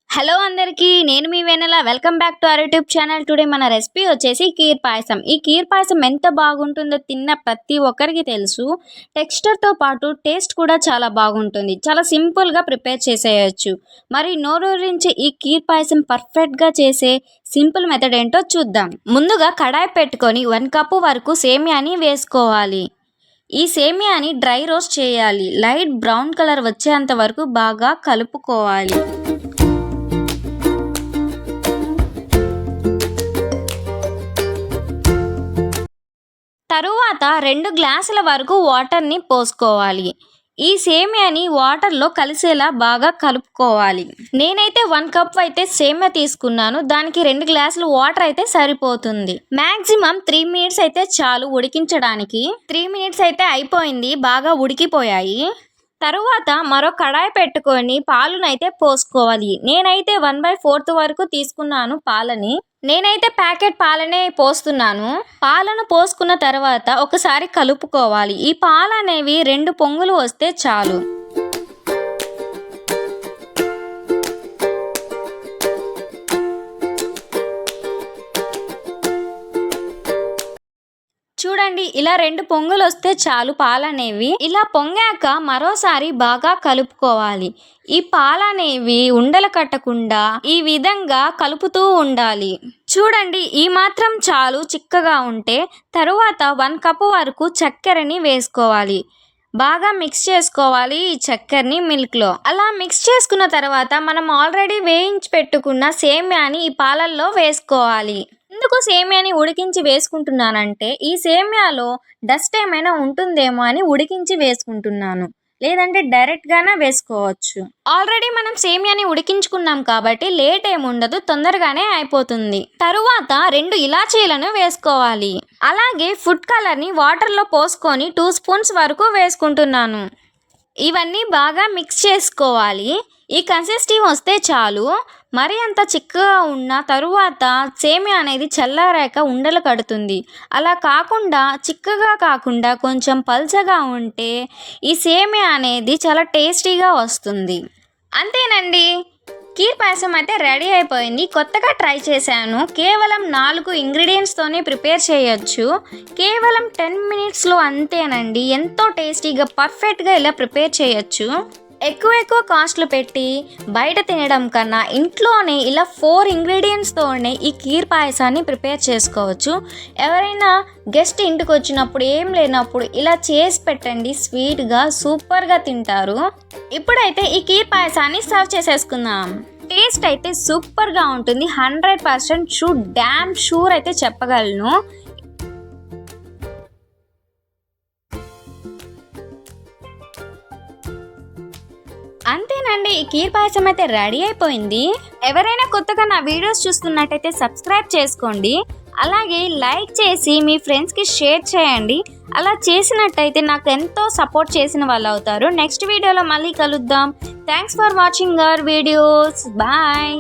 Hello అందరికీ నేను మీ Vennela welcome back to our YouTube channel. Today మన రెసిపీ వచ్చేసి కీర్ పాయసం. ఈ కీర్ పాయసం ఎంత బాగుంటుందో తిన్న ప్రతి ఒక్కరికి తెలుసు. టెక్స్చర్తో పాటు టేస్ట్ కూడా చాలా బాగుంటుంది. చాలా సింపుల్గా ప్రిపేర్ చేసేయచ్చు. మరి నోరూరించి ఈ కీర్ పాయసం పర్ఫెక్ట్గా చేసే సింపుల్ మెథడ్ ఏంటో చూద్దాం. ముందుగా కడాయి పెట్టుకొని 1 కప్పు వరకు సేమియాని వేసుకోవాలి. ఈ సేమియాని డ్రై రోస్ట్ చేయాలి. లైట్ బ్రౌన్ కలర్ వచ్చేంత వరకు బాగా కలుపుకోవాలి. తరువాత 2 గ్లాసుల వరకు వాటర్ని పోసుకోవాలి. ఈ సేమియాని వాటర్లో కలిసేలా బాగా కలుపుకోవాలి. నేనైతే 1 కప్ అయితే సేమియా తీసుకున్నాను. దానికి 2 గ్లాసులు వాటర్ అయితే సరిపోతుంది. మ్యాక్సిమం 3 మినిట్స్ అయితే చాలు ఉడికించడానికి. 3 మినిట్స్ అయితే అయిపోయింది, బాగా ఉడికిపోయాయి. తరువాత మరో కడాయి పెట్టుకొని పాలునైతే పోసుకోవాలి. నేనైతే 1/4 వరకు తీసుకున్నాను పాలని. నేనైతే ప్యాకెట్ పాలనే పోస్తున్నాను. పాలను పోసుకున్న తర్వాత ఒకసారి కలుపుకోవాలి. ఈ పాలు అనేవి 2 పొంగులు వస్తే చాలు. చూడండి, ఇలా 2 పొంగులు వస్తే చాలు పాలనేవి. ఇలా పొంగాక మరోసారి బాగా కలుపుకోవాలి. ఈ పాలనేవి ఉండలు కట్టకుండా ఈ విధంగా కలుపుతూ ఉండాలి. చూడండి, ఈ మాత్రం చాలు చిక్కగా ఉంటే. తరువాత 1 కప్పు వరకు చక్కెరని వేసుకోవాలి. బాగా మిక్స్ చేసుకోవాలి ఈ చక్కెరని మిల్క్లో. అలా మిక్స్ చేసుకున్న తర్వాత మనం ఆల్రెడీ వేయించి పెట్టుకున్న సేమియాని ఈ పాలల్లో వేసుకోవాలి. ఎందుకు సేమియాని ఉడికించి వేసుకుంటున్నానంటే ఈ సేమియాలో డస్ట్ ఏమైనా ఉంటుందేమో అని ఉడికించి వేసుకుంటున్నాను. లేదంటే డైరెక్ట్గానే వేసుకోవచ్చు. ఆల్రెడీ మనం సేమియాని ఉడికించుకున్నాం కాబట్టి లేట్ ఏముండదు, తొందరగానే అయిపోతుంది. తరువాత 2 ఇలాచీలను వేసుకోవాలి. అలాగే ఫుడ్ కలర్ని వాటర్లో పోసుకొని 2 స్పూన్స్ వరకు వేసుకుంటున్నాను. ఇవన్నీ బాగా మిక్స్ చేసుకోవాలి. ఈ కన్సిస్టెన్సీ వస్తే చాలు. మరి అంత చిక్కగా ఉన్న తరువాత సేమియా అనేది చల్లారాక ఉండలు కడుతుంది. అలా కాకుండా చిక్కగా కాకుండా కొంచెం పల్చగా ఉంటే ఈ సేమియా అనేది చాలా టేస్టీగా వస్తుంది. అంతేనండి, కీర్ పాయసం అయితే రెడీ అయిపోయింది. కొత్తగా ట్రై చేశాను. కేవలం 4 ఇంగ్రీడియంట్స్తోనే ప్రిపేర్ చేయొచ్చు. కేవలం 10 మినిట్స్లో అంతేనండి. ఎంతో టేస్టీగా పర్ఫెక్ట్గా ఇలా ప్రిపేర్ చేయొచ్చు. ఎక్కువ కాస్ట్లు పెట్టి బయట తినడం కన్నా ఇంట్లోనే ఇలా 4 ఇంగ్రీడియంట్స్తోనే ఈ కీర్ పాయసాన్ని ప్రిపేర్ చేసుకోవచ్చు. ఎవరైనా గెస్ట్ ఇంటికి వచ్చినప్పుడు ఏం లేనప్పుడు ఇలా చేసి పెట్టండి. స్వీట్గా సూపర్గా తింటారు. ఇప్పుడైతే ఈ కీర్ పాయసాన్ని సర్వ్ చేసేసుకుందాం. టేస్ట్ అయితే సూపర్గా ఉంటుంది. 100% డ్యామ్ షూర్ అయితే చెప్పగలను. అంతేనండి, ఈ కీర్ పాయసం అయితే రెడీ అయిపోయింది. ఎవరైనా కొత్తగా నా వీడియోస్ చూస్తున్నట్టయితే సబ్స్క్రైబ్ చేసుకోండి. అలాగే లైక్ చేసి మీ ఫ్రెండ్స్కి షేర్ చేయండి. అలా చేసినట్టయితే నాకు ఎంతో సపోర్ట్ చేసిన వాళ్ళు అవుతారు. నెక్స్ట్ వీడియోలో మళ్ళీ కలుద్దాం. Thanks for watching our videos. Bye.